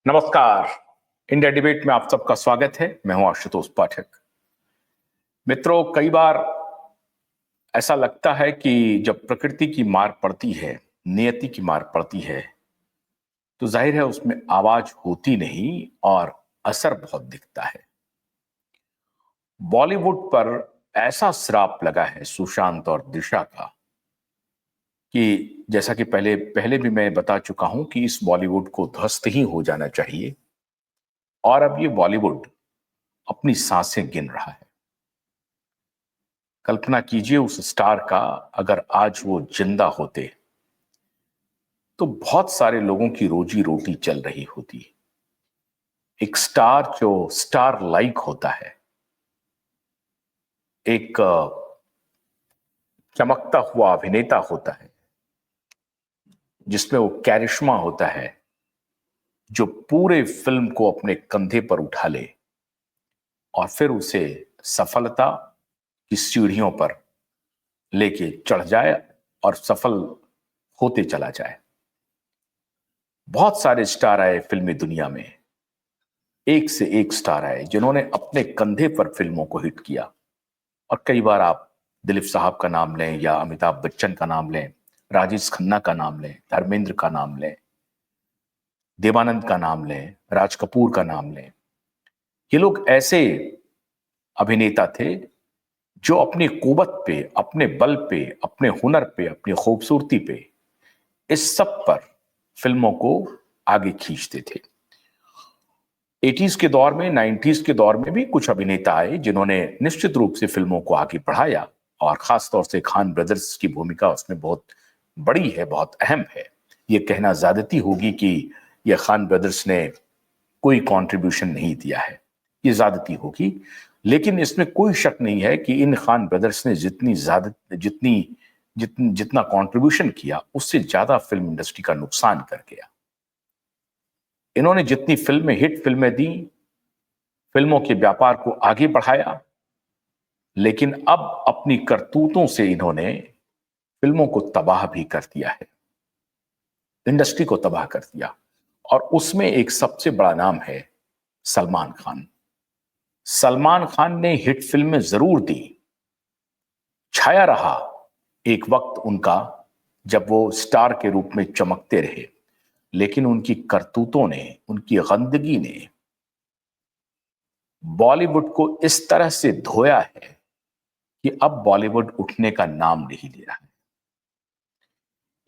नमस्कार। India debate में आप सबका स्वागत है। मैं हूं आशुतोष पाठक। मित्रों, कई बार ऐसा लगता है कि जब प्रकृति की मार पड़ती है, नियति की मार पड़ती है, तो जाहिर है उसमें आवाज होती नहीं और असर बहुत दिखता है। बॉलीवुड पर ऐसा श्राप लगा है सुशांत और दिशा का कि जैसा कि पहले पहले भी मैं बता चुका हूं कि इस बॉलीवुड को ध्वस्त ही हो जाना चाहिए। और अब ये बॉलीवुड अपनी सांसें गिन रहा है। कल्पना कीजिए उस स्टार का, अगर आज वो जिंदा होते तो बहुत सारे लोगों की रोजी रोटी चल रही होती। एक स्टार जो स्टार लाइक होता है, एक चमकता हुआ अभिनेता होता है जिसमें वो कैरिश्मा होता है, जो पूरे फिल्म को अपने कंधे पर उठा ले और फिर उसे सफलता की सीढ़ियों पर लेके चढ़ जाए और सफल होते चला जाए। बहुत सारे स्टार आए फिल्मी दुनिया में, एक से एक स्टार आए जिन्होंने अपने कंधे पर फिल्मों को हिट किया। और कई बार आप दिलीप साहब का नाम लें या अमिताभ बच्चन का नाम लें, राजेश खन्ना का नाम लें, धर्मेंद्र का नाम लें, देवानंद का नाम लें, राज कपूर का नाम लें, ये लोग ऐसे अभिनेता थे जो अपनी कुवत पे, अपने बल पे, अपने हुनर पे, अपनी खूबसूरती पे, इस सब पर फिल्मों को आगे खींचते थे। 80s के दौर में, 90s के दौर में भी कुछ अभिनेता आए जिन्होंने निश्चित रूप से फिल्मों को आगे बढ़ाया, और खासतौर से खान ब्रदर्स की भूमिका उसमें बहुत बड़ी है, बहुत अहम है। ये कहना ज्यादती होगी कि ये खान ब्रदर्स ने कोई कंट्रीब्यूशन नहीं दिया है, ये ज्यादती होगी। लेकिन इसमें कोई शक नहीं है कि इन खान ब्रदर्स ने जितना कंट्रीब्यूशन किया, उससे ज्यादा फिल्म इंडस्ट्री का नुकसान कर गया। इन्होंने जितनी फिल्में, हिट फिल्में दी, फिल्मों के व्यापार को आगे बढ़ाया, लेकिन अब अपनी करतूतों से इन्होंने फिल्मों को तबाह भी कर दिया है, इंडस्ट्री को तबाह कर दिया। और उसमें एक सबसे बड़ा नाम है सलमान खान। सलमान खान ने हिट फिल्में जरूर दी, छाया रहा एक वक्त उनका जब वो स्टार के रूप में चमकते रहे, लेकिन उनकी करतूतों ने, उनकी गंदगी ने बॉलीवुड को इस तरह से धोया है कि अब बॉलीवुड उठने का नाम नहीं ले रहा है।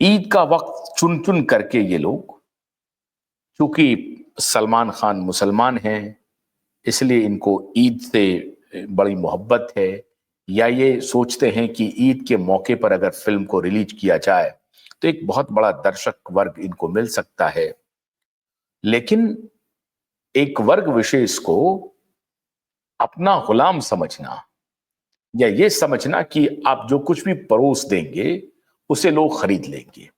ईद का वक्त चुन चुन करके ये लोग, क्योंकि सलमान खान मुसलमान हैं इसलिए इनको ईद से बड़ी मोहब्बत है, या ये सोचते हैं कि ईद के मौके पर अगर फिल्म को रिलीज किया जाए तो एक बहुत बड़ा दर्शक वर्ग इनको मिल सकता है। लेकिन एक वर्ग विशेष को अपना गुलाम समझना, या ये समझना कि आप जो कुछ भी परोस देंगे उसे लोग खरीद लेंगे,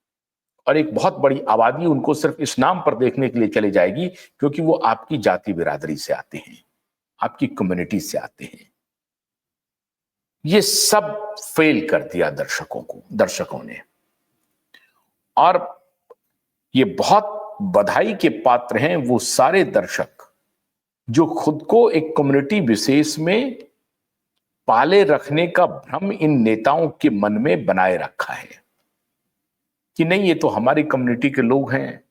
और एक बहुत बड़ी आबादी उनको सिर्फ इस नाम पर देखने के लिए चली जाएगी क्योंकि वो आपकी जाति बिरादरी से आते हैं, आपकी कम्युनिटी से आते हैं। ये सब फेल कर दिया दर्शकों ने। और ये बहुत बधाई के पात्र हैं वो सारे दर्शक जो खुद को एक कम्युनिटी विशेष में पाले रखने का भ्रम इन नेताओं के मन में बनाए रखा है कि नहीं, ये तो हमारी कम्युनिटी के लोग हैं,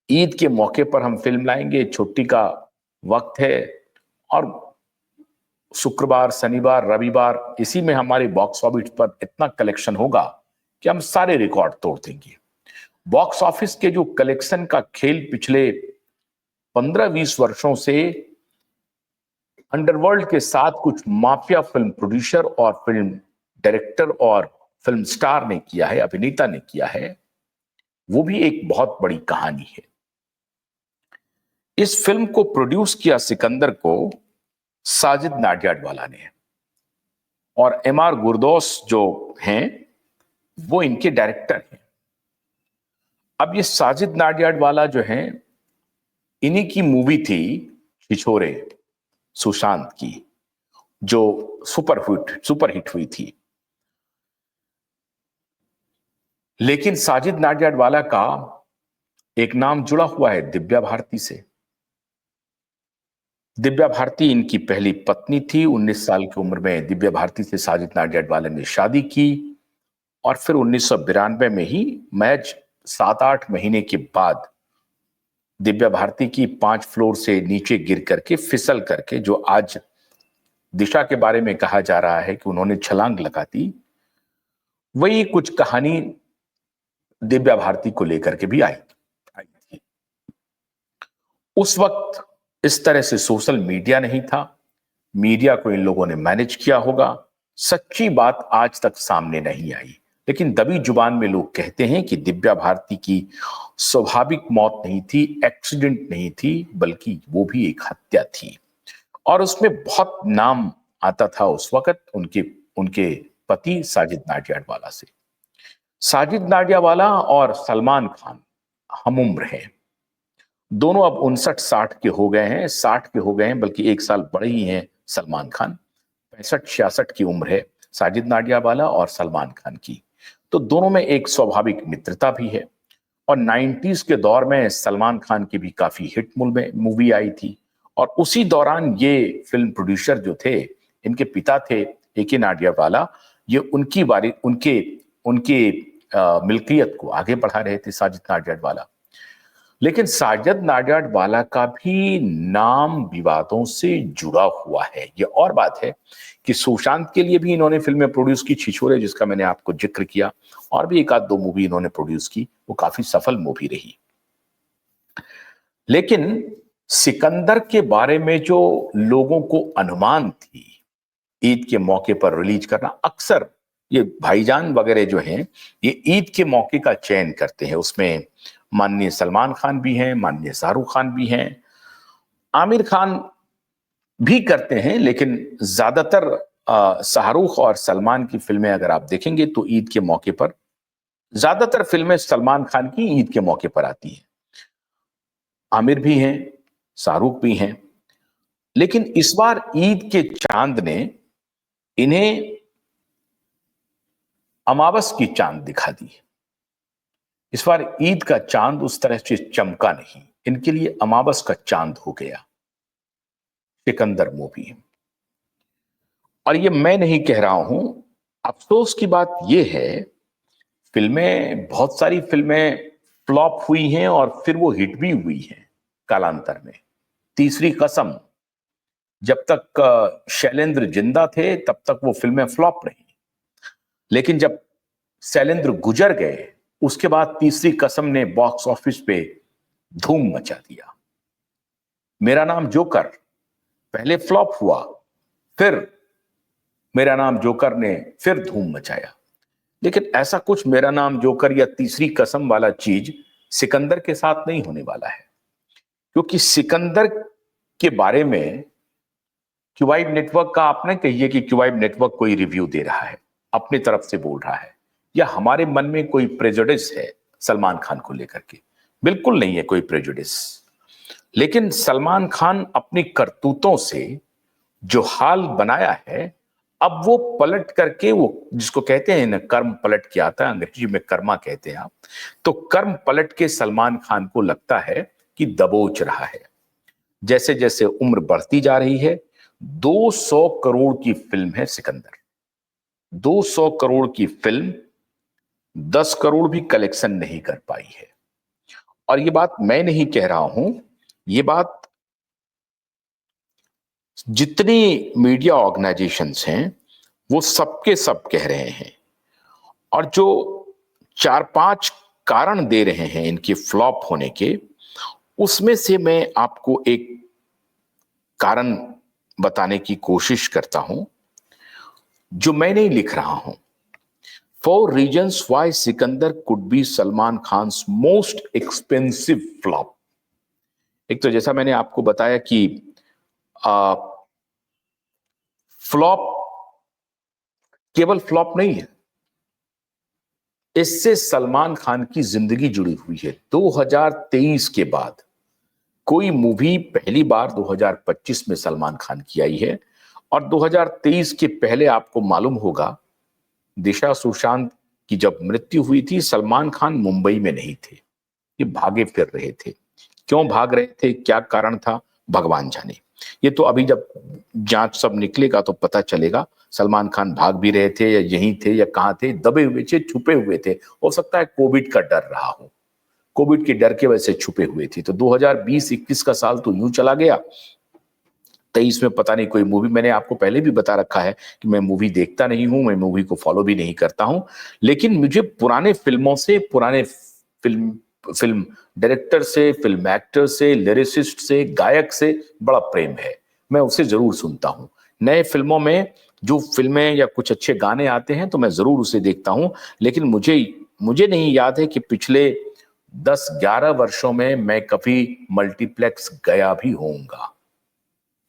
ईद के मौके पर हम फिल्म लाएंगे, छुट्टी का वक्त है और शुक्रवार, शनिवार, रविवार इसी में हमारे बॉक्स ऑफिस पर इतना कलेक्शन होगा कि हम सारे रिकॉर्ड तोड़ देंगे। बॉक्स ऑफिस के जो कलेक्शन का खेल पिछले 15-20 वर्षों से अंडरवर्ल्ड के साथ कुछ माफिया फिल्म प्रोड्यूसर और फिल्म डायरेक्टर और फिल्म स्टार ने किया है, अभिनेता ने किया है, वो भी एक बहुत बड़ी कहानी है। इस फिल्म को प्रोड्यूस किया सिकंदर को साजिद नाडियाडवाला ने, और एम.आर. गुरदोस जो हैं वो इनके डायरेक्टर हैं। अब ये साजिद नाडियाडवाला जो हैं, इन्हीं की मूवी थी छिछोरे सुशांत की, जो सुपर हिट हुई थी। लेकिन साजिद नाडियाडवाला का एक नाम जुड़ा हुआ है दिव्या भारती से। दिव्या भारती इनकी पहली पत्नी थी। 19 साल की उम्र में दिव्या भारती से साजिद नाडियाडवाला ने शादी की और फिर 1992 में ही महज 7-8 महीने के बाद दिव्या भारती की 5 फ्लोर से नीचे गिर करके, फिसल करके, जो आज दिशा के बारे में कहा जा रहा है कि उन्होंने छलांग लगा दी, वही कुछ कहानी दिव्या भारती को लेकर के भी आई थी। उस वक्त इस तरह से सोशल मीडिया नहीं था, मीडिया को इन लोगों ने मैनेज किया होगा, सच्ची बात आज तक सामने नहीं आई। लेकिन दबी जुबान में लोग कहते हैं कि दिव्या भारती की स्वाभाविक मौत नहीं थी, एक्सीडेंट नहीं थी, बल्कि वो भी एक हत्या थी। और उसमें बहुत नाम आता था उस वक्त उनके उनके पति साजिद नाडियाडवाला से। साजिद नाडियाडवाला और सलमान खान हम उम्र हैं, दोनों अब 59-60 के हो गए हैं, 60 के हो गए हैं, बल्कि 1 साल बड़े ही हैं सलमान खान। 65-66 की उम्र है साजिद नाडियाडवाला और सलमान खान की। तो दोनों में एक स्वाभाविक मित्रता भी है। और 90s के दौर में सलमान खान की भी काफी हिट मूवी आई थी, और उसी दौरान ये फिल्म प्रोड्यूसर जो थे, इनके पिता थे A.K. नाडियाडवाला, ये उनकी बारी उनके उनके मिल्कियत को आगे बढ़ा रहे थे साजिद नाडियाडवाला। लेकिन साजिद नाडियाडवाला का भी नाम विवादों से जुड़ा हुआ है। ये और बात है कि सुशांत के लिए भी इन्होंने फिल्में प्रोड्यूस की, छिछोरे जिसका मैंने आपको जिक्र किया, और भी 1-2 मूवी इन्होंने प्रोड्यूस की, वो काफी सफल मूवी रही। लेकिन सिकंदर के बारे में जो लोगों को अनुमान थी ईद के मौके पर रिलीज करना, अक्सर ये भाईजान वगैरह जो हैं, ये ईद के मौके का चयन करते हैं। उसमें माननीय सलमान खान भी हैं, माननीय शाहरुख खान भी हैं, आमिर खान भी करते हैं, लेकिन ज्यादातर शाहरुख और सलमान की फिल्में अगर आप देखेंगे तो ईद के मौके पर, ज्यादातर फिल्में सलमान खान की ईद के मौके पर आती हैं। आमिर भी हैं, शाहरुख भी हैं, लेकिन इस बार ईद के चांद ने इन्हें अमावस की चांद दिखा दी। इस बार ईद का चांद उस तरह से चमका नहीं, इनके लिए अमावस का चांद हो गया सिकंदर मूवी। और ये मैं नहीं कह रहा हूं, अफसोस की बात यह है, फिल्में, बहुत सारी फिल्में फ्लॉप हुई हैं और फिर वो हिट भी हुई हैं कालांतर में। तीसरी कसम, जब तक शैलेंद्र जिंदा थे तब तक वो फिल्में फ्लॉप रही, लेकिन जब शैलेंद्र गुजर गए उसके बाद तीसरी कसम ने बॉक्स ऑफिस पे धूम मचा दिया। मेरा नाम जोकर पहले फ्लॉप हुआ, फिर मेरा नाम जोकर ने फिर धूम मचाया। लेकिन ऐसा कुछ मेरा नाम जोकर या तीसरी कसम वाला चीज सिकंदर के साथ नहीं होने वाला है, क्योंकि सिकंदर के बारे में क्यूवाइब नेटवर्क का, आप नहीं कहिए कि क्यूवाइब नेटवर्क कोई रिव्यू दे रहा है, अपनी तरफ से बोल रहा है, या हमारे मन में कोई प्रेजुडिस है सलमान खान को लेकर के। बिल्कुल नहीं है कोई प्रेजुडिस। लेकिन सलमान खान अपनी करतूतों से जो हाल बनाया है, अब वो पलट करके, वो जिसको कहते हैं ना कर्म पलट के आता है, अंग्रेजी में कर्मा कहते हैं आप, तो कर्म पलट के सलमान खान को लगता है कि दबोच रहा है। जैसे जैसे उम्र बढ़ती जा रही है, 200 करोड़ की फिल्म है सिकंदर। 200 करोड़ की फिल्म 10 करोड़ भी कलेक्शन नहीं कर पाई है। और ये बात मैं नहीं कह रहा हूं, ये बात जितनी मीडिया ऑर्गेनाइजेशंस हैं वो सबके सब कह रहे हैं। और जो 4-5 कारण दे रहे हैं इनके फ्लॉप होने के, उसमें से मैं आपको एक कारण बताने की कोशिश करता हूं जो मैं नहीं लिख रहा हूं। 4 reasons why Sikandar could be Salman Khan's most expensive flop. एक तो जैसा मैंने आपको बताया कि फ्लॉप केवल फ्लॉप नहीं है, इससे सलमान खान की जिंदगी जुड़ी हुई है। 2023 के बाद कोई मूवी पहली बार 2025 में सलमान खान की आई है, और 2023 के पहले आपको मालूम होगा दिशा सुशांत की जब मृत्यु हुई थी, सलमान खान मुंबई में नहीं थे, ये भागे फिर रहे थे। क्यों भाग रहे थे, क्या कारण था, भगवान जाने। ये तो अभी जब जांच सब निकलेगा तो पता चलेगा सलमान खान भाग भी रहे थे या यहीं थे या कहां थे, दबे हुए थे, छुपे हुए थे। हो सकता है कोविड का डर रहा हो, कोविड के डर के वजह से छुपे हुए थे। तो 2020-21 का साल तो यूं चला गया। 23 में पता नहीं कोई मूवी, मैंने आपको पहले भी बता रखा है कि मैं मूवी देखता नहीं हूं, मैं मूवी को फॉलो भी नहीं करता हूं, लेकिन मुझे पुराने फिल्मों से, पुराने फिल्म फिल्म डायरेक्टर से, फिल्म एक्टर से, लिरिसिस्ट से, गायक से बड़ा प्रेम है। मैं उसे जरूर सुनता हूं। नए फिल्मों में जो फिल्में या कुछ अच्छे गाने आते हैं तो मैं जरूर उसे देखता हूं, लेकिन मुझे मुझे नहीं याद है कि पिछले 10-11 वर्षों में मैं कभी मल्टीप्लेक्स गया भी होऊंगा।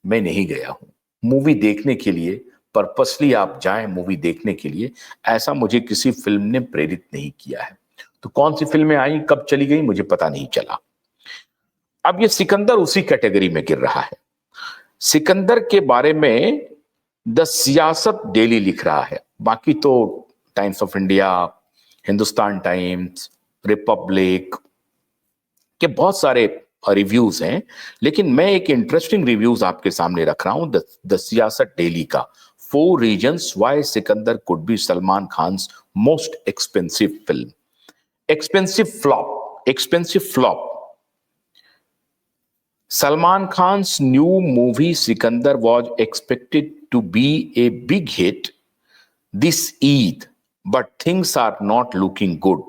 मैं नहीं गया हूं मूवी देखने के लिए। पर्पसली आप जाएं मूवी देखने के लिए, ऐसा मुझे किसी फिल्म ने प्रेरित नहीं किया है। तो कौन सी फिल्में आई, कब चली गई, मुझे पता नहीं चला। अब ये सिकंदर उसी कैटेगरी में गिर रहा है। सिकंदर के बारे में द सियासत डेली लिख रहा है, बाकी तो times of India, Hindustan times, Republic के बहुत सारे रिव्यूज हैं, लेकिन मैं एक इंटरेस्टिंग रिव्यूज आपके सामने रख रहा हूं द सियासत डेली का। 4 reasons why Sikandar could be Salman Khan's most expensive film. Expensive flop. Salman Khan's new movie Sikandar was expected to be a big hit this Eid, but things are not looking good.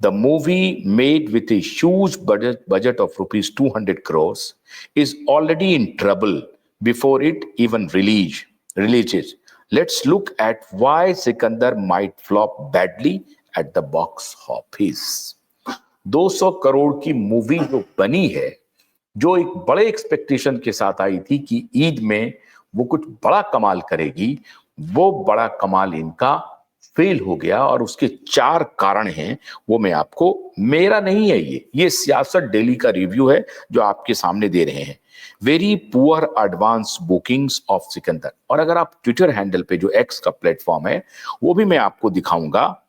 The movie, made with a huge budget of rupees 200 crores, is already in trouble before it even releases. Let's look at why Sikandar might flop badly at the box office. 200 crore की movie जो बनी है, जो एक बड़े expectation के साथ आई थी कि ईद में वो कुछ बड़ा कमाल करेगी, वो बड़ा कमाल इनका फेल हो गया। और उसके 4 कारण हैं, वो मैं आपको, मेरा नहीं है ये सियासत डेली का रिव्यू है जो आपके सामने दे रहे हैं। Very poor advance bookings of Sikandar. और अगर आप ट्विटर हैंडल पे, जो एक्स का प्लेटफॉर्म है, वो भी मैं आपको दिखाऊंगा।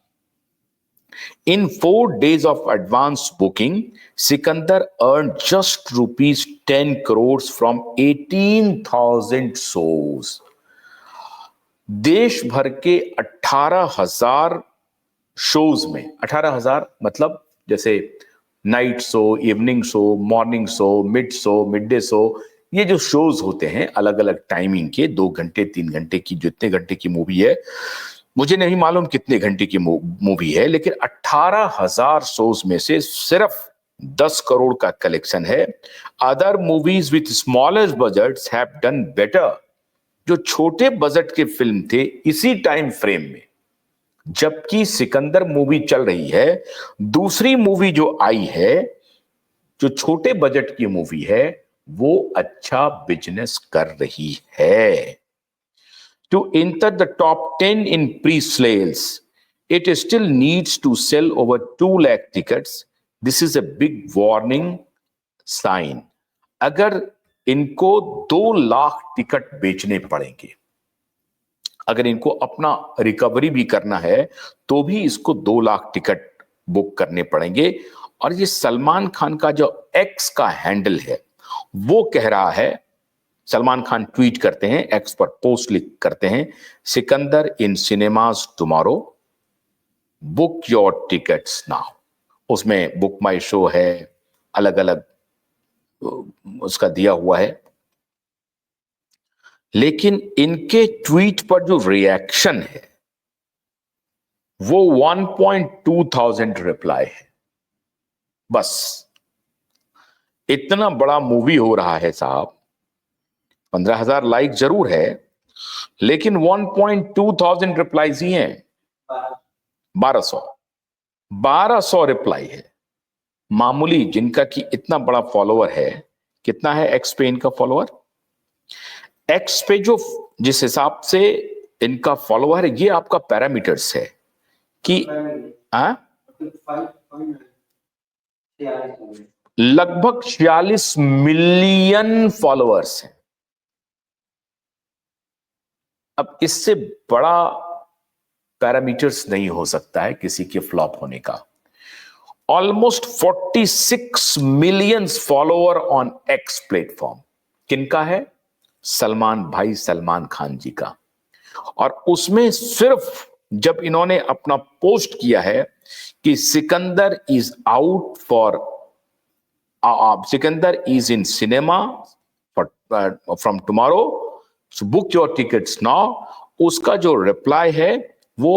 In 4 days of advance booking, Sikandar earned just rupees 10 crores from 18,000 shows. देश भर के 18,000 शोज में, 18,000 मतलब जैसे night show, evening show, morning show, mid day show, ये जो शोज होते हैं अलग अलग टाइमिंग के, 2 घंटे 3 घंटे की, जितने घंटे की मूवी है मुझे नहीं मालूम कितने घंटे की मूवी है, लेकिन 18,000 शोज में से सिर्फ 10 करोड़ का कलेक्शन है। Other movies with smallest budgets have done better. जो छोटे बजट के फिल्म थे इसी टाइम फ्रेम में, जबकि सिकंदर मूवी चल रही है, दूसरी मूवी जो आई है जो छोटे बजट की मूवी है, वो अच्छा बिजनेस कर रही है। To enter the top 10 in pre-sales, it still needs to sell over 2 lakh tickets. This is a big warning sign. अगर इनको 2 लाख टिकट बेचने पड़ेंगे, अगर इनको अपना रिकवरी भी करना है, तो भी इसको 2 लाख टिकट बुक करने पड़ेंगे। और ये सलमान खान का जो एक्स का हैंडल है, वो कह रहा है, सलमान खान ट्वीट करते हैं, एक्स पर पोस्ट लिख करते हैं, Sikandar in cinemas tomorrow, book your tickets now. उसमें बुक माई शो है, अलग अलग उसका दिया हुआ है। लेकिन इनके ट्वीट पर जो रिएक्शन है वो 1.2 रिप्लाई है। बस इतना बड़ा मूवी हो रहा है साहब, 15,000 लाइक जरूर है, लेकिन 1.2 रिप्लाईज ही हैं। 1200 रिप्लाई है। मामूली, जिनका कि इतना बड़ा फॉलोअर है, कितना है एक्स पे इनका फॉलोअर? एक्स पे जो जिस हिसाब से इनका फॉलोअर है, ये आपका पैरामीटर्स है कि लगभग 46 मिलियन फॉलोअर्स हैं। अब इससे बड़ा पैरामीटर्स नहीं हो सकता है किसी के फ्लॉप होने का। Almost 46 million follower on x platform. किनका है? सलमान भाई सलमान खान जी का। और उसमें सिर्फ जब इन्होंने अपना पोस्ट किया है कि Sikandar is out for Sikandar is in cinema from tomorrow, so book your tickets now, उसका जो रिप्लाई है वो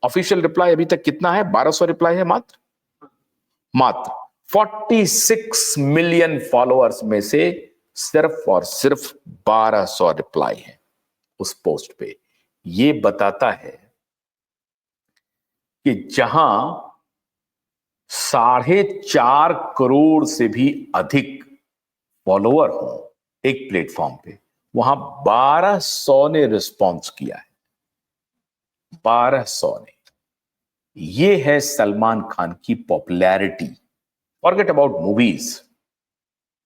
ऑफिशियल रिप्लाई अभी तक कितना है, 1200 रिप्लाई है मात्र 46 मिलियन फॉलोअर्स में से सिर्फ और सिर्फ 1200 रिप्लाई है उस पोस्ट पे। ये बताता है कि जहां 4.5 करोड़ से भी अधिक फॉलोअर हो एक प्लेटफॉर्म पे, वहां 1200 ने रिस्पॉन्स किया है, 1200 ने। ये है सलमान खान की popularity. Forget about movies,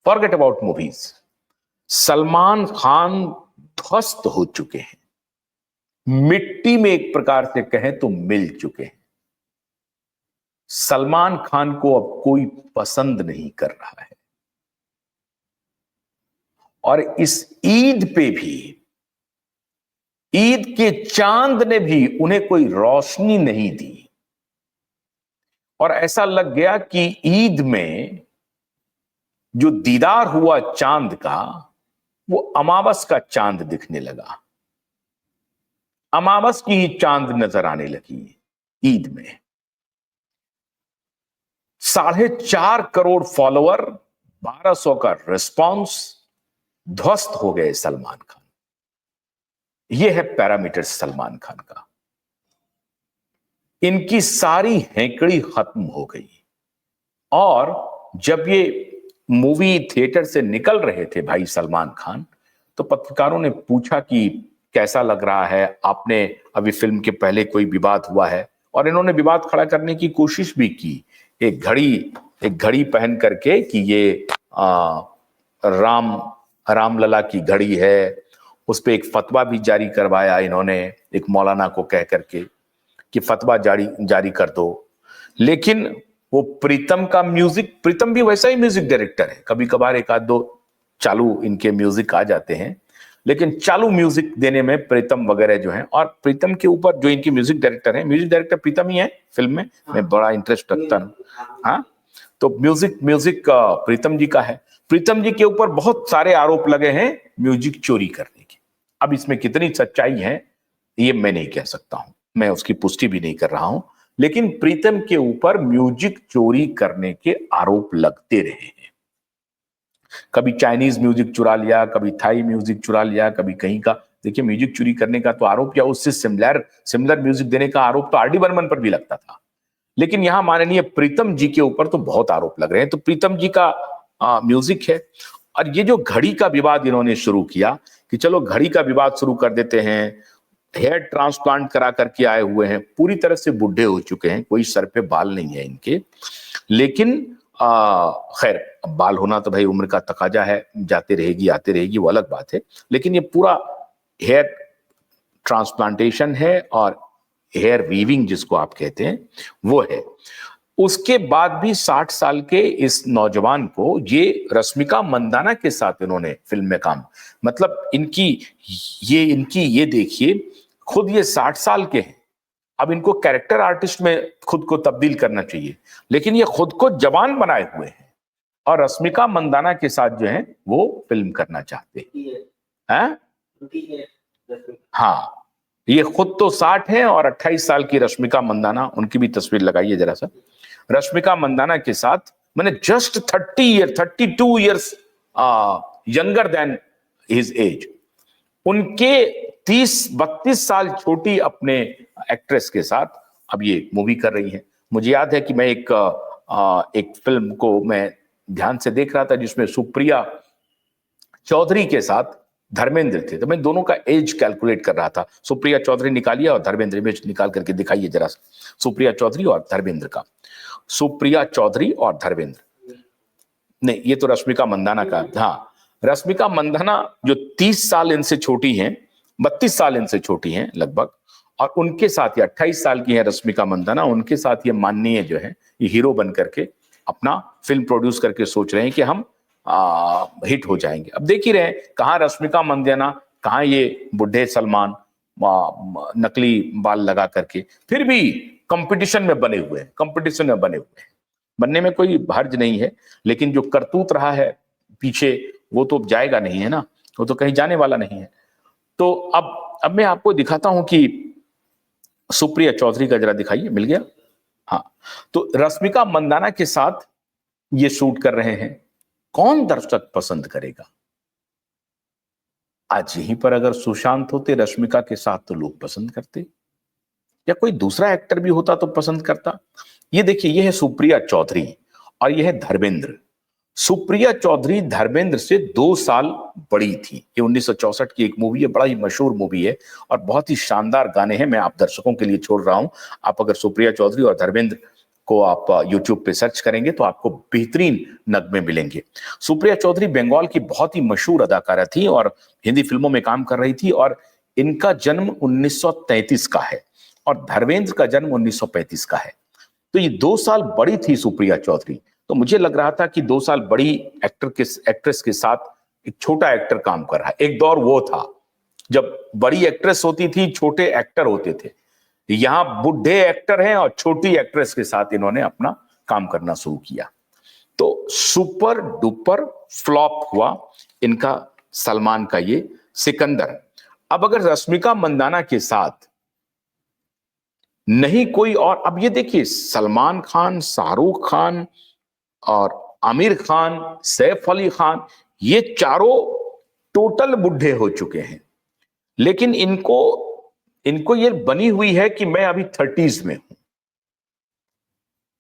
forget about movies, Salman Khan ध्वस्त हो चुके हैं, मिट्टी में एक प्रकार से कहें तो मिल चुके हैं। सलमान खान को अब कोई पसंद नहीं कर रहा है। और इस ईद पे भी, ईद के चांद ने भी उन्हें कोई रोशनी नहीं दी। और ऐसा लग गया कि ईद में जो दीदार हुआ चांद का, वो अमावस का चांद दिखने लगा, अमावस की ही चांद नजर आने लगी ईद में। 4.5 करोड़ फॉलोअर, 1200 का रिस्पॉन्स, ध्वस्त हो गए सलमान खान। यह है पैरामीटर सलमान खान का। इनकी सारी हैंकड़ी खत्म हो गई। और जब ये मूवी थिएटर से निकल रहे थे भाई सलमान खान, तो पत्रकारों ने पूछा कि कैसा लग रहा है, आपने अभी फिल्म के पहले कोई विवाद हुआ है? और इन्होंने विवाद खड़ा करने की कोशिश भी की, एक घड़ी पहन करके कि ये रामलला की घड़ी है। उस पर एक फतवा भी जारी करवाया इन्होंने, एक मौलाना को कह करके कि फतवा जारी कर दो। लेकिन वो प्रीतम का म्यूजिक, प्रीतम भी वैसा ही म्यूजिक डायरेक्टर है, कभी कभार एक आध दो चालू इनके म्यूजिक आ जाते हैं, लेकिन चालू म्यूजिक देने में प्रीतम वगैरह जो हैं, और प्रीतम के ऊपर जो इनकी म्यूजिक डायरेक्टर है, म्यूजिक डायरेक्टर प्रीतम ही है फिल्म में। मैं बड़ा इंटरेस्ट रखता हूँ। हाँ, तो म्यूजिक प्रीतम जी का है। प्रीतम जी के ऊपर बहुत सारे आरोप लगे हैं म्यूजिक चोरी करने के। अब इसमें कितनी सच्चाई है ये मैं नहीं कह सकता हूं, मैं उसकी पुष्टि भी नहीं कर रहा हूं, लेकिन प्रीतम के ऊपर म्यूजिक चोरी करने के आरोप लगते रहे हैं। कभी चाइनीज म्यूजिक चुरा लिया, कभी थाई म्यूजिक चुरा लिया, कभी कहीं का। देखिए, म्यूजिक चोरी करने का तो आरोप, या उससे सिमिलर म्यूजिक देने का आरोप तो आर.डी. बर्मन पर भी लगता था, लेकिन यहां माननीय प्रीतम जी के ऊपर तो बहुत आरोप लग रहे हैं। तो प्रीतम जी का म्यूजिक है। और ये जो घड़ी का विवाद इन्होंने शुरू किया कि चलो घड़ी का विवाद शुरू कर देते हैं, हेयर ट्रांसप्लांट करा करके आए हुए हैं, पूरी तरह से बुढ़े हो चुके हैं, कोई सर पे बाल नहीं है इनके। लेकिन खैर, बाल होना तो भाई उम्र का तकाजा है, जाते रहेगी आते रहेगी, वो अलग बात है। लेकिन ये पूरा हेयर ट्रांसप्लांटेशन है और हेयर वीविंग जिसको आप कहते हैं वो है। उसके बाद भी 60 साल के इस नौजवान को ये रश्मिका मंदाना के साथ इन्होंने फिल्म में काम, मतलब इनकी ये देखिए, खुद ये 60 साल के हैं, अब इनको कैरेक्टर आर्टिस्ट में खुद को तब्दील करना चाहिए, लेकिन ये खुद को जवान बनाए हुए हैं और रश्मिका मंदाना के साथ जो है वो फिल्म करना चाहते हैं। हाँ, ये खुद तो 60 है और 28 साल की रश्मिका मंदाना, उनकी भी तस्वीर लगाइए जरा सा। रश्मिका मंदाना के साथ मैंने just 32 years younger than his age, उनके 30-32 साल छोटी अपने एक्ट्रेस के साथ अब ये मूवी कर रही है। मुझे याद है कि मैं एक फिल्म को मैं ध्यान से देख रहा था जिसमें सुप्रिया चौधरी के साथ धर्मेंद्र थे, तो मैं दोनों का एज कैलकुलेट कर रहा था। सुप्रिया चौधरी निकालिए और धर्मेंद्र इमेज निकाल करके दिखाइए जरा, सुप्रिया चौधरी और धर्मेंद्र का। सुप्रिया चौधरी और धर्मेंद्र नहीं, ये तो रश्मिका मंदाना का। हाँ, रश्मिका मंदाना जो 30 साल इनसे छोटी हैं, 32 साल इनसे छोटी हैं लगभग, और उनके साथ ये 28 साल की है रश्मिका मंदाना, उनके साथ ये माननीय जो है ये हीरो बन करके अपना फिल्म प्रोड्यूस करके सोच रहे हैं कि हम हिट हो जाएंगे। अब देख ही रहे कहाँ रश्मिका मंदाना, कहाँ ये बुढ़े सलमान नकली बाल लगा करके, फिर भी कंपटीशन में बने हुए हैं, कंपटीशन में बने हुए हैं। बनने में कोई हर्ज नहीं है, लेकिन जो करतूत रहा है पीछे वो तो जाएगा नहीं है ना, वो तो कहीं जाने वाला नहीं है। तो अब मैं आपको दिखाता हूं कि सुप्रिया चौधरी का जरा दिखाइए, मिल गया। हाँ, तो रश्मिका मंदाना के साथ ये शूट कर रहे हैं। कौन दर्शक पसंद करेगा? आज यहीं पर अगर सुशांत होते रश्मिका के साथ तो लोग पसंद करते, या कोई दूसरा एक्टर भी होता तो पसंद करता। ये देखिए, ये है सुप्रिया चौधरी और ये है धर्मेंद्र। सुप्रिया चौधरी धर्मेंद्र से 2 साल बड़ी थी। ये 1964 की एक मूवी है, बड़ा ही मशहूर मूवी है और बहुत ही शानदार गाने हैं। मैं आप दर्शकों के लिए छोड़ रहा हूं। आप अगर सुप्रिया चौधरी और धर्मेंद्र को आप YouTube पे सर्च करेंगे तो आपको बेहतरीन नगमे मिलेंगे। सुप्रिया चौधरी बंगाल की बहुत ही मशहूर अदाकारा थी और हिंदी फिल्मों में काम कर रही थी, और इनका जन्म 1933 का है और धर्मेंद्र का जन्म 1935 का है। तो ये 2 साल बड़ी थी सुप्रिया चौधरी। तो मुझे लग रहा था कि 2 साल बड़ी एक्ट्रेस के साथ एक छोटा एक्टर काम कर रहा है। एक दौर वो था जब बड़ी एक्ट्रेस होती थी, छोटे एक्टर होते थे। यहां बुढ़े एक्टर हैं और छोटी एक्ट्रेस के साथ इन्होंने अपना काम करना शुरू किया। तो सुपर डुपर फ्लॉप हुआ इनका सलमान का ये सिकंदर। अब अगर रश्मिका मंदाना के साथ नहीं कोई और, अब ये देखिए सलमान खान, शाहरुख खान और आमिर खान, सैफ अली खान, ये चारों टोटल बुढ़े हो चुके हैं, लेकिन इनको ये बनी हुई है कि मैं अभी 30s में हूं।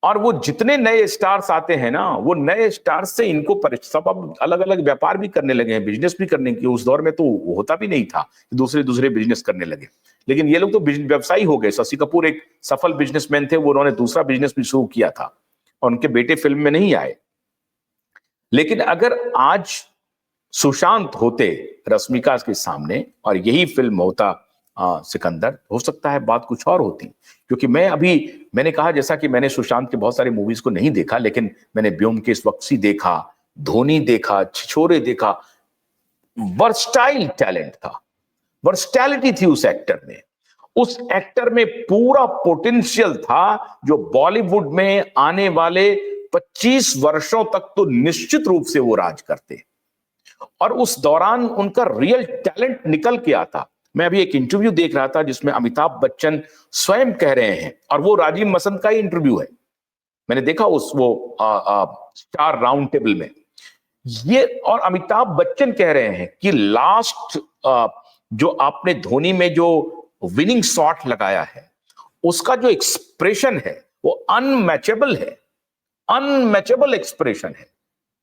और वो जितने नए स्टार्स आते हैं ना, वो नए स्टार्स से इनको सब अब अलग अलग व्यापार भी करने लगे हैं, बिजनेस भी करने की। उस दौर में तो होता भी नहीं था, दूसरे दूसरे बिजनेस करने लगे, लेकिन ये लोग तो व्यवसायी हो गए। शशि कपूर एक सफल बिजनेसमैन थे, वो उन्होंने दूसरा बिजनेस भी शुरू किया था और उनके बेटे फिल्म में नहीं आए। लेकिन अगर आज सुशांत होते रश्मिका के सामने और यही फिल्म होता सिकंदर, हो सकता है बात कुछ और होती। क्योंकि मैंने कहा जैसा कि मैंने सुशांत के बहुत सारे मूवीज को नहीं देखा, लेकिन मैंने ब्योमकेश बख्शी देखा, धोनी देखा, छिछोरे देखा। वर्सटाइल टैलेंट था, वर्सटैलिटी थी उस एक्टर में। उस एक्टर में पूरा पोटेंशियल था जो बॉलीवुड में आने वाले 25 वर्षों तक तो निश्चित रूप से वो राज करते, और उस दौरान उनका रियल टैलेंट निकल के आता। मैं अभी एक इंटरव्यू देख रहा था जिसमें अमिताभ बच्चन स्वयं कह रहे हैं, और वो राजीव मसंद का ही इंटरव्यू है, मैंने देखा वो स्टार राउंड टेबल में ये, और अमिताभ बच्चन कह रहे हैं कि लास्ट जो आपने धोनी में जो विनिंग शॉट लगाया है, उसका जो एक्सप्रेशन है वो अनमैचेबल है, अनमैचेबल एक्सप्रेशन है।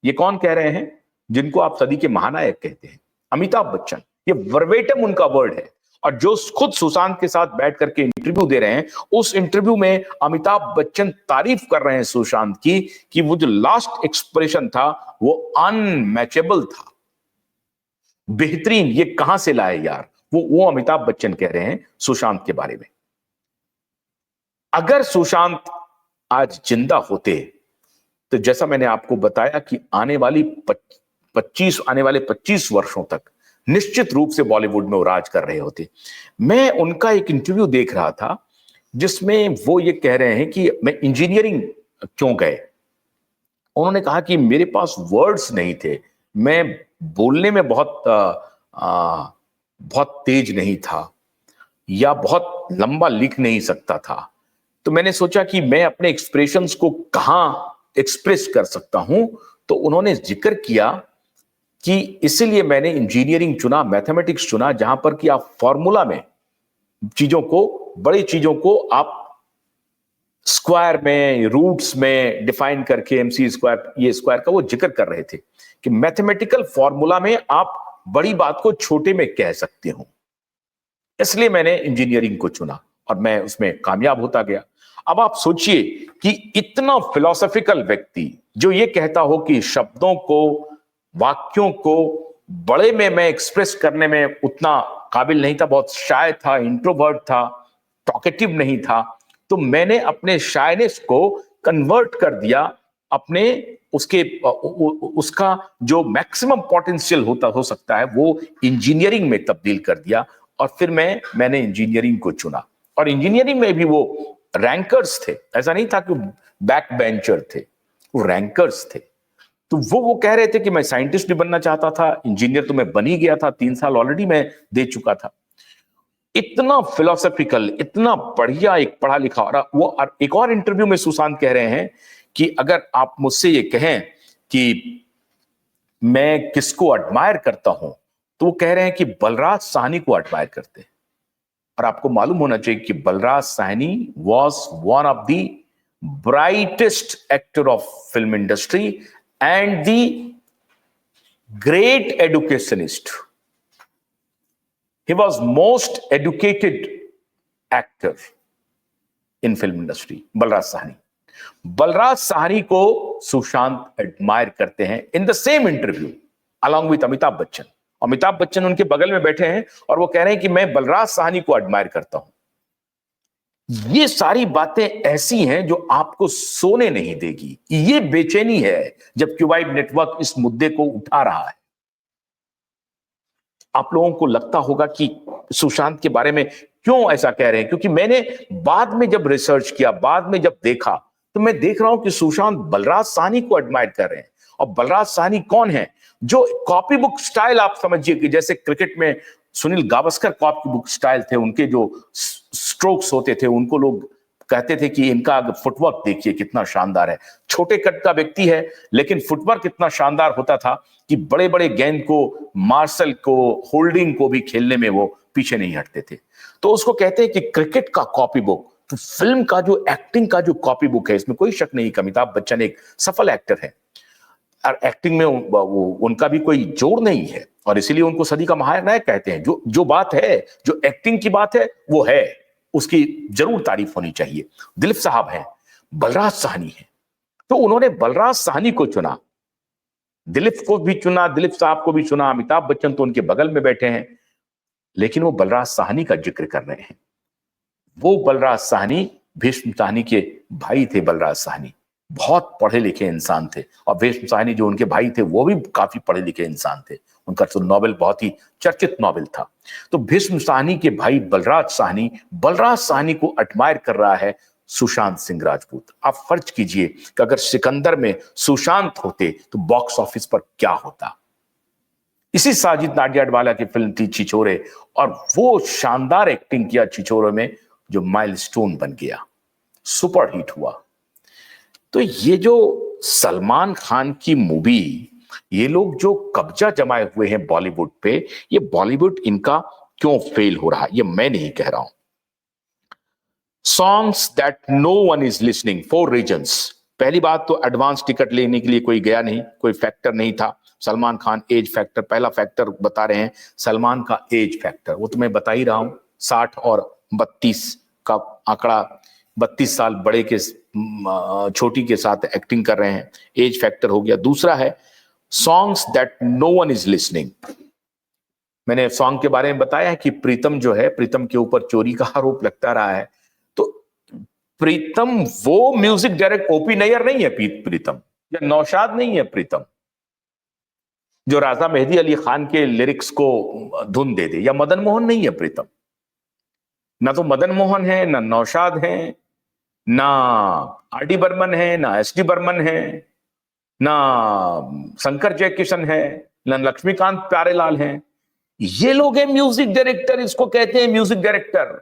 ये कौन कह रहे हैं? जिनको आप सदी के महानायक कहते हैं, अमिताभ बच्चन। ये वर्बेटम उनका वर्ड है। और जो खुद सुशांत के साथ बैठ करके इंटरव्यू दे रहे हैं, उस इंटरव्यू में अमिताभ बच्चन तारीफ कर रहे हैं सुशांत की कि वो जो लास्ट एक्सप्रेशन था वो अनमैचेबल था, बेहतरीन। ये कहां से लाए यार? वो अमिताभ बच्चन कह रहे हैं सुशांत के बारे में। अगर सुशांत आज जिंदा होते तो जैसा मैंने आपको बताया कि आने वाले 25 वर्षों तक निश्चित रूप से बॉलीवुड में वो राज कर रहे होते। मैं उनका एक इंटरव्यू देख रहा था जिसमें वो ये कह रहे हैं कि मैं इंजीनियरिंग क्यों गए। उन्होंने कहा कि मेरे पास वर्ड्स नहीं थे, मैं बोलने में बहुत तेज नहीं था या बहुत लंबा लिख नहीं सकता था। तो मैंने सोचा कि मैं अपने एक्सप्रेशंस को कहां एक्सप्रेस कर सकता हूं। तो उन्होंने जिक्र किया कि इसीलिए मैंने इंजीनियरिंग चुना, मैथमेटिक्स चुना, जहां पर कि आप फॉर्मूला में चीजों को, बड़ी चीजों को आप स्क्वायर में, रूट्स में डिफाइन करके, MC स्क्वायर, ये स्क्वायर का वो जिक्र कर रहे थे कि मैथमेटिकल फॉर्मूला में आप बड़ी बात को छोटे में कह सकते हो। इसलिए मैंने इंजीनियरिंग को चुना और मैं उसमें कामयाब होता गया। अब आप सोचिए कि इतना फिलोसॉफिकल व्यक्ति जो ये कहता हो कि शब्दों को, वाक्यों को बड़े में मैं एक्सप्रेस करने में उतना काबिल नहीं था, बहुत शाय था, इंट्रोवर्ट था, टॉकेटिव नहीं था, तो मैंने अपने शायनेस को कन्वर्ट कर दिया अपने उसके उसका जो मैक्सिमम पोटेंशियल हो सकता है वो इंजीनियरिंग में तब्दील कर दिया। और फिर मैंने इंजीनियरिंग को चुना, और इंजीनियरिंग में भी वो रैंकर्स थे, ऐसा नहीं था कि बैक बेंचर थे, वो रैंकर्स थे। तो वो कह रहे थे कि मैं साइंटिस्ट भी बनना चाहता था, इंजीनियर तो मैं बन ही गया था, 3 साल ऑलरेडी मैं दे चुका था। इतना फिलोसॉफिकल, इतना बढ़िया एक पढ़ा लिखा। और वो एक और इंटरव्यू में सुशांत कह रहे हैं कि अगर आप मुझसे ये कहें कि मैं किसको एडमायर करता हूं, तो वो कह रहे हैं कि बलराज साहनी को एडमायर करते हैं। और आपको मालूम होना चाहिए कि Balraj Sahni was one of the brightest actor of film industry and the great educationist. He was most educated actor in film industry, Balraj Sahni. Balraj Sahni को सुशांत एडमायर करते हैं in the same interview along with Amitabh Bachchan. Amitabh Bachchan उनके बगल में बैठे हैं और वो कह रहे हैं कि मैं बलराज साहनी को एडमायर करता हूं। ये सारी बातें ऐसी हैं जो आपको सोने नहीं देगी। ये बेचैनी है जब क्यूबाइड नेटवर्क इस मुद्दे को उठा रहा है। आप लोगों को लगता होगा कि सुशांत के बारे में क्यों ऐसा कह रहे हैं, क्योंकि मैंने बाद में जब रिसर्च किया, बाद में जब देखा, तो मैं देख रहा हूं कि सुशांत बलराज साहनी को एडमायर कर रहे हैं। और बलराज साहनी कौन है? जो कॉपी बुक स्टाइल, आप समझिए कि जैसे क्रिकेट में Sunil Gavaskar copy book style थे, उनके जो स्ट्रोक्स होते थे, उनको लोग कहते थे कि इनका फुटवर्क देखिए कितना शानदार है। छोटे कद का व्यक्ति है लेकिन फुटवर्क इतना शानदार होता था कि बड़े बड़े गेंद को, मार्शल को, होल्डिंग को भी खेलने में वो पीछे नहीं हटते थे। तो उसको कहते हैं कि क्रिकेट का कॉपी बुक। तो फिल्म का जो एक्टिंग का जो कॉपी बुक है, इसमें कोई शक नहीं कि अमिताभ बच्चन एक सफल एक्टर है और एक्टिंग में उनका भी कोई जोड़ नहीं है, और इसीलिए उनको सदी का महानायक कहते हैं। जो बात है, जो एक्टिंग की बात है, वो है, उसकी जरूर तारीफ होनी चाहिए। दिलीप साहब हैं, बलराज साहनी है, तो उन्होंने बलराज साहनी को चुना। दिलीप को भी चुना, दिलीप साहब को भी चुना, अमिताभ बच्चन तो उनके बगल में बैठे हैं, लेकिन वो बलराज साहनी का जिक्र कर रहे हैं। वो बलराज साहनी भीष्म साहनी के भाई थे। बलराज साहनी बहुत पढ़े लिखे इंसान थे, और भीष्म साहनी जो उनके भाई थे वो भी काफी पढ़े लिखे इंसान थे। उनका तो नॉवेल बहुत ही चर्चित नॉवेल था। तो भीष्म साहनी के भाई बलराज साहनी को एडमायर कर रहा है सुशांत सिंह राजपूत। आप फर्ज कीजिए कि अगर सिकंदर में सुशांत होते तो बॉक्स ऑफिस पर क्या होता। इसी साजिद नाडियाडवाला की फिल्म थी छिछोरे, और वो शानदार एक्टिंग किया छिछोरे में, जो माइलस्टोन बन गया, सुपर हिट हुआ। तो ये जो सलमान खान की मूवी, ये लोग जो कब्जा जमाए हुए हैं बॉलीवुड पे, ये बॉलीवुड इनका क्यों फेल हो रहा है, ये मैं नहीं कह रहा हूं। Songs that no one is listening, 4 reasons. पहली बात तो एडवांस टिकट लेने के लिए कोई गया नहीं, कोई फैक्टर नहीं था। सलमान खान एज फैक्टर, पहला फैक्टर बता रहे हैं सलमान का एज फैक्टर, वो तो मैं बता ही रहा हूं। 60 और 32 का आंकड़ा, 32 साल बड़े के छोटी के साथ एक्टिंग कर रहे हैं, एज फैक्टर हो गया। दूसरा है songs that no one is listening. मैंने सॉन्ग के बारे में बताया है कि प्रीतम जो है, प्रीतम के ऊपर चोरी का आरोप लगता रहा है। तो प्रीतम वो म्यूजिक डायरेक्टर ओपी नैयर नहीं है प्रीतम, या नौशाद नहीं है प्रीतम, जो राजा मेहदी अली खान के लिरिक्स को धुन दे दे, या मदन मोहन नहीं है प्रीतम। ना तो मदन मोहन है, ना नौशाद है, ना आर डी बर्मन है, ना एस डी बर्मन है, ना शंकर जयकिशन है, ना लक्ष्मीकांत प्यारेलाल हैं। ये लोग हैं म्यूजिक डायरेक्टर, इसको कहते हैं म्यूजिक डायरेक्टर।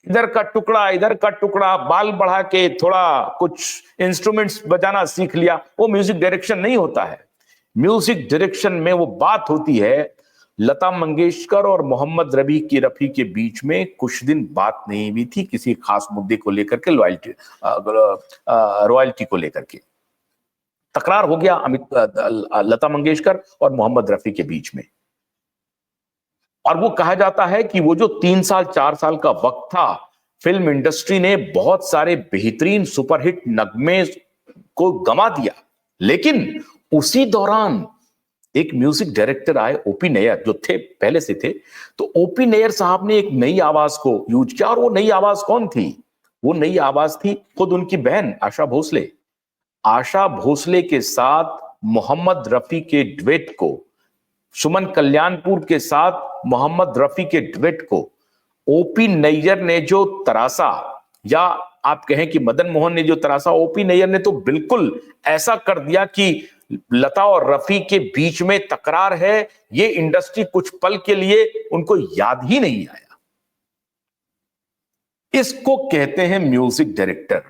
इधर का टुकड़ा, इधर का टुकड़ा, बाल बढ़ा के थोड़ा कुछ इंस्ट्रूमेंट्स बजाना सीख लिया, वो म्यूजिक डायरेक्शन नहीं होता है। म्यूजिक डायरेक्शन में वो बात होती है, लता मंगेशकर और मोहम्मद रफी के बीच में कुछ दिन बात नहीं हुई थी किसी खास मुद्दे को लेकर के, रॉयल्टी को लेकर के तकरार हो गया लता मंगेशकर और मोहम्मद रफी के बीच में। और वो कहा जाता है कि वो जो 3 साल 4 साल का वक्त था, फिल्म इंडस्ट्री ने बहुत सारे बेहतरीन सुपरहिट नगमे को गंवा दिया। लेकिन उसी दौरान एक म्यूजिक डायरेक्टर आए, ओपी नैयर, जो थे पहले से थे। तो ओपी नैयर साहब ने एक नई आवाज को यूज किया, और वो नई आवाज कौन थी? वो नई आवाज थी खुद उनकी बहन आशा भोसले। आशा भोसले के साथ मोहम्मद रफी के ड्वेट को, सुमन कल्याणपुर के साथ मोहम्मद रफी के ड्वेट को ओपी नैयर ने जो तरासा, या आप कहें कि मदन मोहन ने जो तरासा, ओपी नैयर ने तो बिल्कुल ऐसा कर दिया कि लता और रफी के बीच में तकरार है, ये इंडस्ट्री कुछ पल के लिए उनको याद ही नहीं आया। इसको कहते हैं म्यूजिक डायरेक्टर,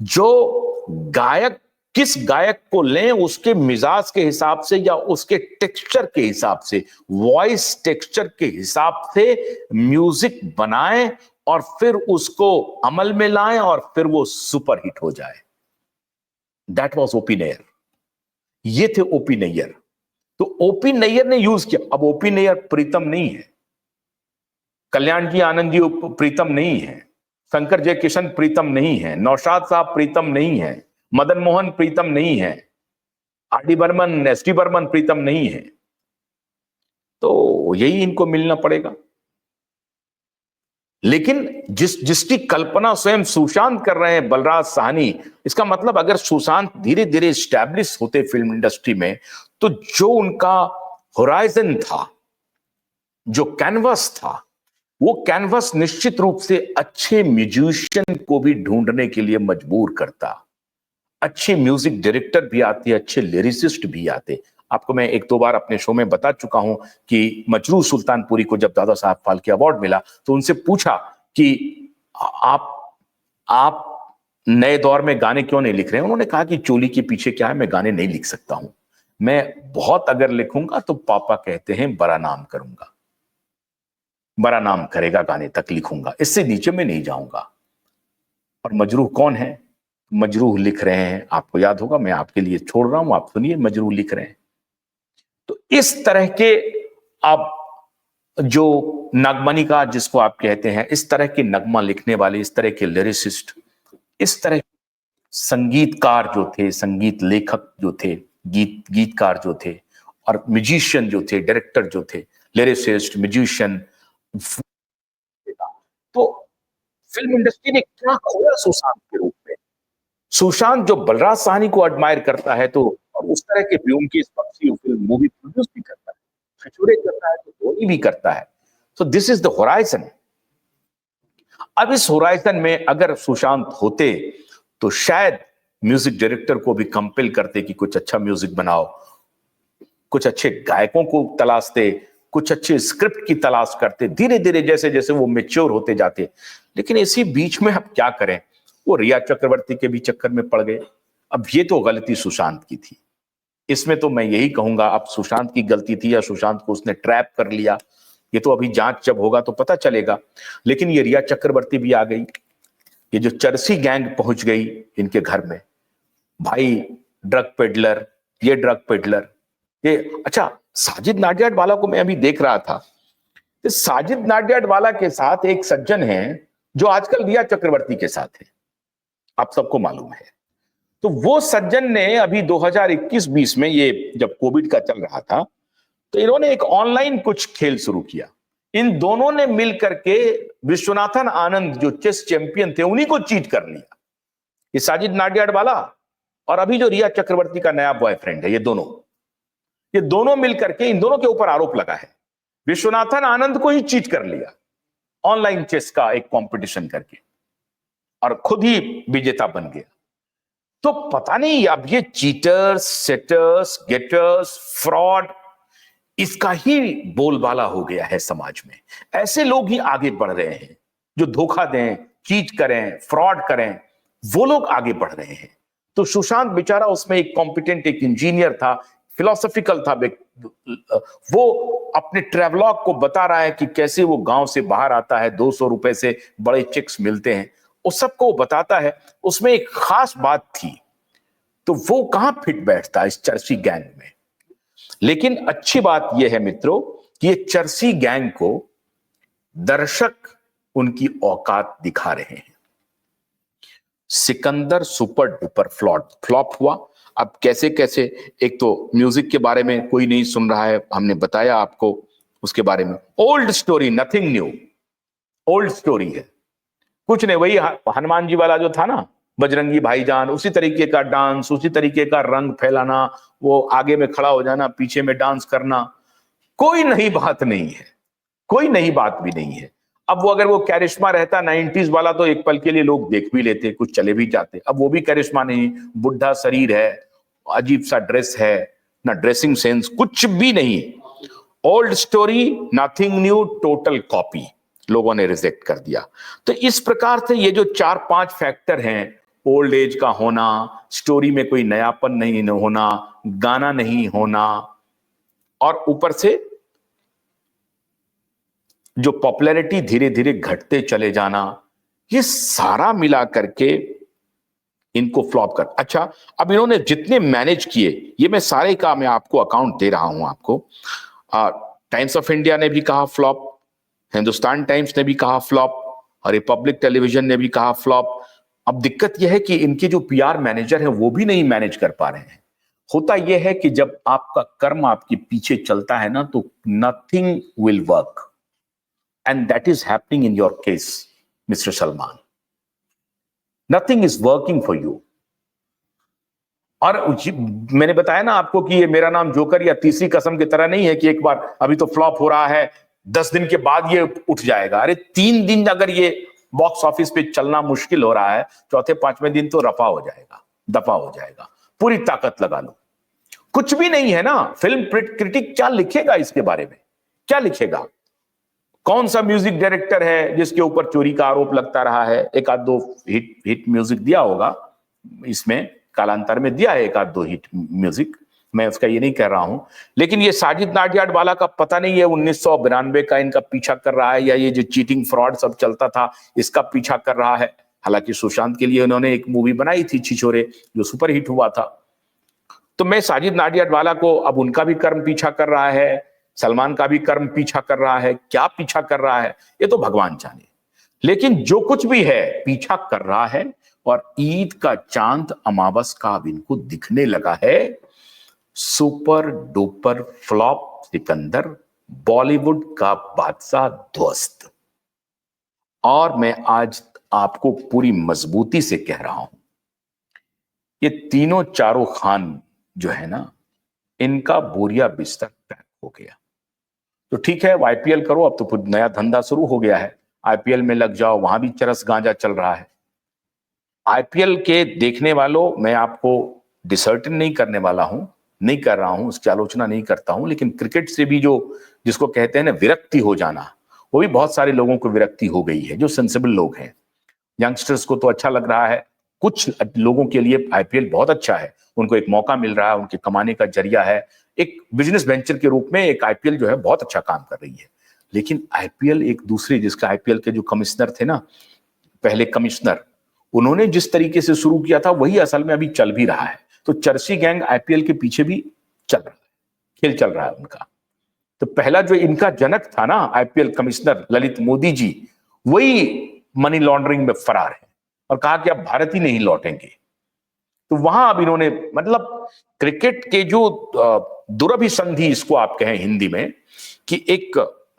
जो गायक किस गायक को लें उसके मिजाज के हिसाब से या उसके टेक्सचर के हिसाब से, वॉइस टेक्सचर के हिसाब से म्यूजिक बनाएं और फिर उसको अमल में लाएं और फिर वो सुपर हिट हो जाए। That was OP Nayyar. ये थे ओपी नैयर। तो ओपी नैयर ने यूज किया। अब ओपी नैयर प्रीतम नहीं है, कल्याण जी आनंद जी प्रीतम नहीं है, शंकर जयकिशन प्रीतम नहीं है, नौशाद साहब प्रीतम नहीं है, मदन मोहन प्रीतम नहीं है, R D Burman, S D Burman Pritam नहीं है। तो यही इनको मिलना पड़ेगा। लेकिन जिसकी कल्पना स्वयं सुशांत कर रहे हैं, बलराज साहनी, इसका मतलब अगर सुशांत धीरे धीरे स्टैब्लिश होते फिल्म इंडस्ट्री में, तो जो उनका होराइजन था, जो कैनवस था, वो कैनवस निश्चित रूप से अच्छे म्यूजिशियन को भी ढूंढने के लिए मजबूर करता। अच्छे म्यूजिक डायरेक्टर भी आते, अच्छे लिरिसिस्ट भी आते। आपको मैं एक दो बार अपने शो में बता चुका हूं कि मजरूह सुल्तानपुरी को जब दादा साहब फाल्के अवार्ड मिला तो उनसे पूछा कि आप नए दौर में गाने क्यों नहीं लिख रहे हैं। उन्होंने कहा कि चोली के पीछे क्या है, मैं गाने नहीं लिख सकता हूं, मैं बहुत अगर लिखूंगा तो पापा कहते हैं बड़ा नाम करूंगा, बड़ा नाम करेगा गाने तक लिखूंगा, इससे नीचे में नहीं जाऊंगा। और मजरूह कौन है? मजरूह लिख रहे हैं, आपको याद होगा, मैं आपके लिए छोड़ रहा हूं, आप सुनिए, मजरूह लिख रहे हैं। तो इस तरह के आप जो नगमनी का जिसको आप कहते हैं, इस तरह के नगमा लिखने वाले, इस तरह के लिरिसिस्ट, इस तरह संगीतकार जो थे, संगीत लेखक जो थे, गीतकार जो थे, और म्यूजिशियन जो थे, डायरेक्टर जो थे, लिरिसिस्ट, म्यूजिशियन, तो फिल्म इंडस्ट्री ने क्या खोया सुशांत के रूप में। सुशांत जो बलराज साहनी को एडमायर करता है, तो और उस तरह के Byomkesh Bakshi film movie produce भी करता है, खिचुड़े करता है, तो धोनी भी करता है। So this is the horizon. अब इस होराइजन में अगर सुशांत होते तो शायद म्यूजिक डायरेक्टर को भी कंपेल करते कि कुछ अच्छा म्यूजिक बनाओ, कुछ अच्छे गायकों को तलाशते, कुछ अच्छे स्क्रिप्ट की तलाश करते, धीरे धीरे जैसे जैसे वो मेच्योर होते जाते। लेकिन इसी बीच में अब क्या करें, वो रिया चक्रवर्ती के भी चक्कर में पड़ गए। अब ये तो गलती सुशांत की थी, इसमें तो मैं यही कहूंगा अब सुशांत की गलती थी या सुशांत को उसने ट्रैप कर लिया, ये तो अभी जांच जब होगा तो पता चलेगा। लेकिन ये रिया चक्रवर्ती भी आ गई, ये जो चरसी गैंग पहुंच गई इनके घर में, भाई ड्रग पेडलर, ये ड्रग पेडलर, ये। अच्छा, साजिद नाडियाडवाला को मैं अभी देख रहा था, तो साजिद नाडियाडवाला के साथ एक सज्जन है जो आजकल रिया चक्रवर्ती के साथ है, आप सबको मालूम है। तो वो सज्जन ने अभी 2021-20 में, ये जब कोविड का चल रहा था, तो इन्होंने एक ऑनलाइन कुछ खेल शुरू किया। इन दोनों ने मिलकर के विश्वनाथन आनंद जो चेस चैंपियन थे उन्हीं को चीट कर लिया, ये साजिद नाडियाडवाला और अभी जो रिया चक्रवर्ती का नया बॉयफ्रेंड है, ये दोनों मिलकर के, इन दोनों के ऊपर आरोप लगा है, विश्वनाथन आनंद को ही चीट कर लिया ऑनलाइन चेस का एक कंपटीशन करके, और खुद ही विजेता बन गया। तो पता नहीं अब ये चीटर्स, सेटर्स, गेटर्स, फ्रॉड, इसका ही बोलबाला हो गया है समाज में। ऐसे लोग ही आगे बढ़ रहे हैं, जो धोखा दें, चीट करें, फ्रॉड करें, वो लोग आगे बढ़ रहे हैं। तो सुशांत बेचारा उसमें एक कॉम्पिटेंट, एक इंजीनियर था, फिलोसॉफिकल था, वो अपने ट्रेवलॉग को बता रहा है कि कैसे वो गांव से बाहर आता है, 200 रुपए से बड़े चेक्स मिलते हैं, उस सबको वो बताता है। उसमें एक खास बात थी, तो वो कहां फिट बैठता इस चर्ची गैंग में। लेकिन अच्छी बात यह है मित्रों कि ये चर्ची गैंग को दर्शक उनकी औकात दिखा रहे हैं। सिकंदर सुपर डुपर फ्लॉप हुआ। अब कैसे कैसे, एक तो म्यूजिक के बारे में कोई नहीं सुन रहा है, हमने बताया आपको उसके बारे में। Old story, nothing new, old story है, कुछ नहीं, वही हनुमान जी वाला जो था ना, बजरंगी भाईजान, उसी तरीके का डांस, उसी तरीके का रंग फैलाना, वो आगे में खड़ा हो जाना, पीछे में डांस करना, कोई नई बात नहीं है, कोई नई बात भी नहीं है। अब वो अगर वो कैरिश्मा रहता 90s वाला तो एक पल के लिए लोग देख भी लेते, कुछ चले भी जाते। अब वो भी कैरिश्मा नहीं, बुढ़ा शरीर है, अजीब सा ड्रेस है, ना ड्रेसिंग सेंस, कुछ भी नहीं। Old story, nothing new, total copy, लोगों ने रिजेक्ट कर दिया। तो इस प्रकार से ये जो 4-5 फैक्टर हैं, ओल्ड एज का होना, स्टोरी में कोई नयापन नहीं होना, गाना नहीं होना, और ऊपर से जो पॉपुलैरिटी धीरे धीरे घटते चले जाना, ये सारा मिला करके इनको फ्लॉप कर। अच्छा, अब इन्होंने जितने मैनेज किए, ये मैं सारे का मैं आपको अकाउंट दे रहा हूं आपको। टाइम्स ऑफ इंडिया ने भी कहा फ्लॉप, हिंदुस्तान टाइम्स ने भी कहा फ्लॉप, और रिपब्लिक टेलीविजन ने भी कहा फ्लॉप। अब दिक्कत यह है कि इनके जो पीआर मैनेजर हैं वो भी नहीं मैनेज कर पा रहे हैं। होता यह है कि जब आपका कर्म आपके पीछे चलता है ना, तो nothing will work, and that is happening in your case mister Salman. Nothing is working for you. और मैंने बताया ना आपको कि ये मेरा नाम जोकर या तीसरी कसम की तरह नहीं है कि एक बार अभी तो फ्लॉप हो रहा है, 10 दिन के बाद ये उठ जाएगा। अरे 3 दिन अगर ये बॉक्स ऑफिस पे चलना मुश्किल हो रहा है, चौथे 5वें दिन तो रफा हो जाएगा, दफा हो जाएगा। पूरी ताकत लगा लो। कुछ भी नहीं है ना। फिल्म क्रिटिक क्या लिखेगा इसके बारे में, क्या लिखेगा? कौन सा म्यूजिक डायरेक्टर है जिसके ऊपर चोरी का आरोप लगता रहा है? एक आध दो हिट म्यूजिक दिया होगा, इसमें कालांतर में दिया है एक आध दो हिट म्यूजिक, मैं उसका ये नहीं कह रहा हूं। लेकिन ये साजिद नाडियाड वाला का पता नहीं है 1992 का इनका पीछा कर रहा है, या ये जो चीटिंग फ्रॉड सब चलता था इसका पीछा कर रहा है। हालांकि सुशांत के लिए उन्होंने एक मूवी बनाई थी छिछोरे, जो सुपर हिट हुआ था। तो मैं साजिद नाडियाड वाला को, अब उनका भी कर्म पीछा कर रहा है, सलमान का भी कर्म पीछा कर रहा है, क्या पीछा कर रहा है ये तो भगवान जाने। लेकिन जो कुछ भी है पीछा कर रहा है, और ईद का चांद अमावस का अब इनको दिखने लगा है। Super duper flop Sikandar, Bollywood का बादशाह ध्वस्त। और मैं आज आपको पूरी मजबूती से कह रहा हूं, ये तीनों चारों खान जो है ना, इनका बोरिया बिस्तर पैक हो गया। तो ठीक है, आईपीएल करो, अब तो कुछ नया धंधा शुरू हो गया है, आईपीएल में लग जाओ, वहां भी चरस गांजा चल रहा है। आईपीएल के देखने वालों, मैं आपको डिसर्टन नहीं करने वाला हूं, नहीं कर रहा हूं, उसकी आलोचना नहीं करता हूं, लेकिन क्रिकेट से भी जो जिसको कहते हैं ना विरक्ति हो जाना, वो भी बहुत सारे लोगों को विरक्ति हो गई है, जो सेंसिबल लोग हैं। यंगस्टर्स को तो अच्छा लग रहा है, कुछ लोगों के लिए आईपीएल बहुत अच्छा है, उनको एक मौका मिल रहा है, उनके कमाने का जरिया है, एक बिजनेस वेंचर के रूप में एक आईपीएल जो है बहुत अच्छा काम कर रही है। लेकिन आईपीएल एक दूसरे, जिसका आईपीएल के जो कमिश्नर थे ना, पहले कमिश्नर, उन्होंने जिस तरीके से शुरू किया था वही असल में अभी चल भी रहा है। तो चर्सी गैंग आईपीएल के पीछे भी चल रहा है, खेल चल रहा है उनका। तो पहला जो इनका जनक था ना आईपीएल कमिश्नर ललित मोदी जी, वही मनी लॉन्ड्रिंग में फरार है और कहा कि अब भारत ही नहीं लौटेंगे। तो वहां अब इन्होंने, मतलब क्रिकेट के जो दुरभिसंधि इसको आप कहें हिंदी में, कि एक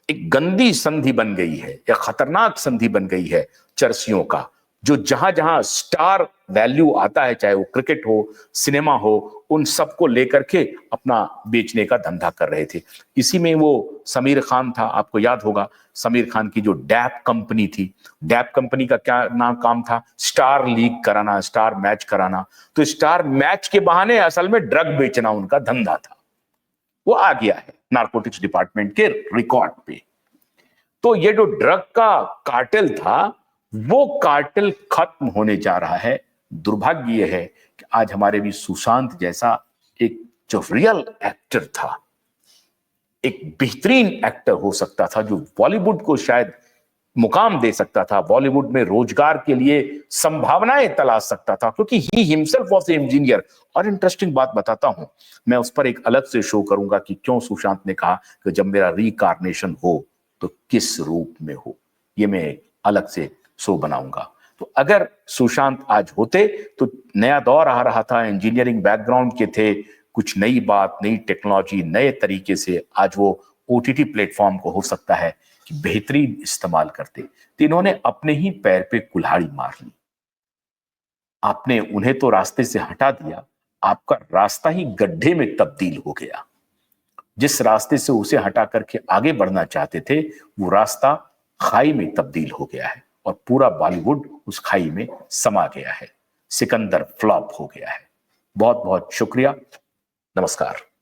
गंदी संधि बन गई है या खतरनाक संधि बन गई है चर्सियों का, जो जहां जहां स्टार वैल्यू आता है, चाहे वो क्रिकेट हो, सिनेमा हो, उन सबको लेकर के अपना बेचने का धंधा कर रहे थे। इसी में वो समीर खान था, आपको याद होगा समीर खान की जो डैप कंपनी थी, डैप कंपनी का क्या नाम काम था, स्टार लीग कराना, स्टार मैच कराना। तो स्टार मैच के बहाने असल में ड्रग बेचना उनका धंधा था। वो आ गया है नारकोटिक्स डिपार्टमेंट के रिकॉर्ड पे। तो ये जो ड्रग का कार्टेल था, वो कार्टेल खत्म होने जा रहा है। दुर्भाग्य यह है कि आज हमारे भी सुशांत जैसा एक जो रियल एक्टर था, एक बेहतरीन एक्टर हो सकता था, जो बॉलीवुड को शायद मुकाम दे सकता था, बॉलीवुड में रोजगार के लिए संभावनाएं तलाश सकता था, क्योंकि he himself was a engineer. और इंटरेस्टिंग बात बताता हूं, मैं उस पर एक अलग से शो करूंगा कि क्यों सुशांत ने कहा कि जब मेरा रिकार्नेशन हो तो किस रूप में हो, ये मैं अलग से शो बनाऊंगा। तो अगर सुशांत आज होते तो नया दौर आ रहा था, इंजीनियरिंग बैकग्राउंड के थे, कुछ नई बात, नई टेक्नोलॉजी, नए तरीके से आज वो ओटीटी प्लेटफॉर्म को हो सकता है कि बेहतरीन इस्तेमाल करते। तो इन्होंने अपने ही पैर पे कुल्हाड़ी मार ली। आपने उन्हें तो रास्ते से हटा दिया, आपका रास्ता ही गड्ढे में तब्दील हो गया। जिस रास्ते से उसे हटा करके आगे बढ़ना चाहते थे, वो रास्ता खाई में तब्दील हो गया है और पूरा बॉलीवुड उस खाई में समा गया है। सिकंदर फ्लॉप हो गया है। बहुत बहुत शुक्रिया। नमस्कार।